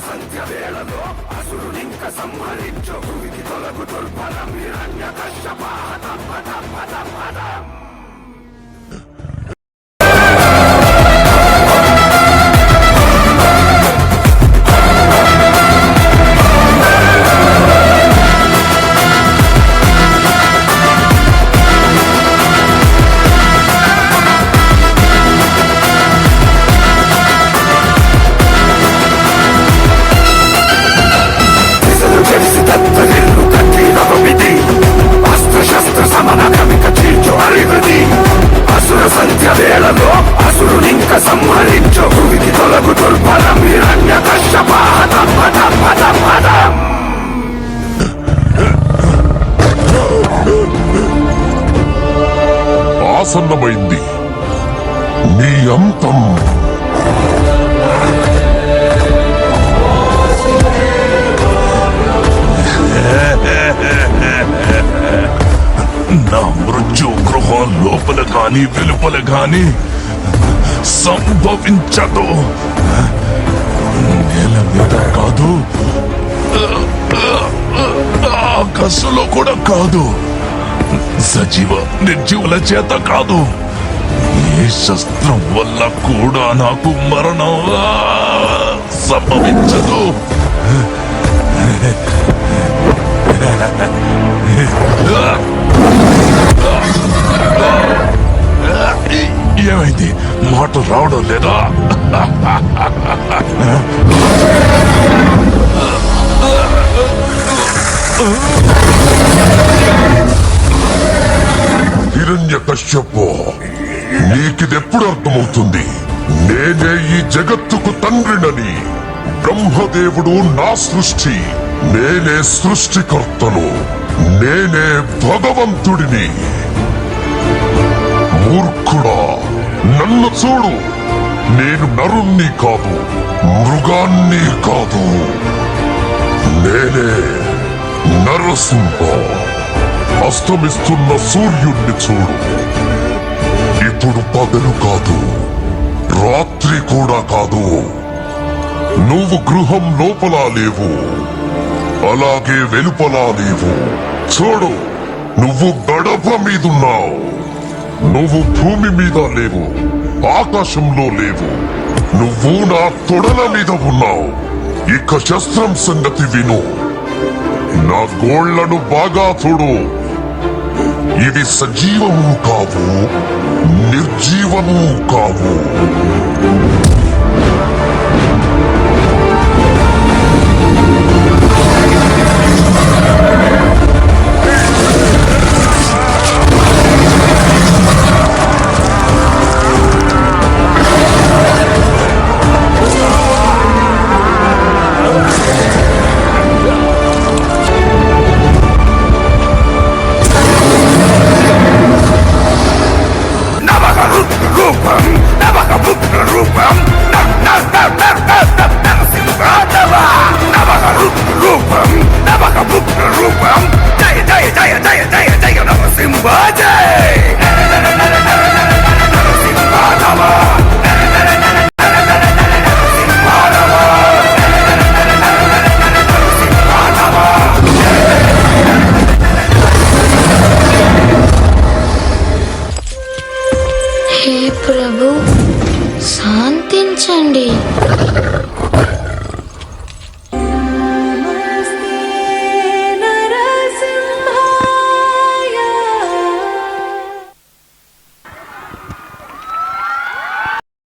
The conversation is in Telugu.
సంధ్య వేళలో అసురునింక సంహరించు భూమికి తొలగు దుర్బలం హిరణ్యకశ్యప హతం హతం హతం హతం. వేళలో అసురునింక సంహరించు భూమికి తొలగు దుర్బలం హిరణ్యకశ్యప హతం హతం హతం హతం. ఆసన్నమైంది నీ అంతం. నా మృత్యు గృహం లోపల గాని వెలుపల గాని సంభవించదు. నేల మీద కాదు, ఆకాశంలో కూడా కాదు, సజీవ నిర్జీవుల చేత కాదు, ఏ శస్త్రం వల్ల కూడా నాకు మరణం సంభవించదు. ఏమైంది? మాటలు రావడం లేదా? హిరణ్యకశ్యప, నీకిదెప్పుడు అర్థమవుతుంది? నేనే ఈ జగత్తుకు తండ్రినని. బ్రహ్మదేవుడు నా సృష్టి, నేనే సృష్టికర్తను, నేనే భగవంతుడిని. మూర్ఖుడా, నన్ను చూడు. నేను నరుణ్ణి కాదు, మృగాన్ని కాదు, నేనే నరసింహ. అస్తమిస్తున్న సూర్యుణ్ణి చూడు. ఇప్పుడు పగలు కాదు, రాత్రి కూడా కాదు. నువ్వు గృహం లోపల లేవు, అలాగే వెలుపలా లేవు. చూడు, నువ్వు గడప మీదున్నావు. నువ్వు భూమి మీద లేవు, ఆకాశంలో లేవు. నువ్వు నా తొడల మీద ఉన్నావు. ఇక శస్త్రం సంగతి విను. నా గోళ్లను బాగా చూడు. ఇవి సజీవము కావు, నిర్జీవము కావు. हे प्रभु, शांतिंचंडी।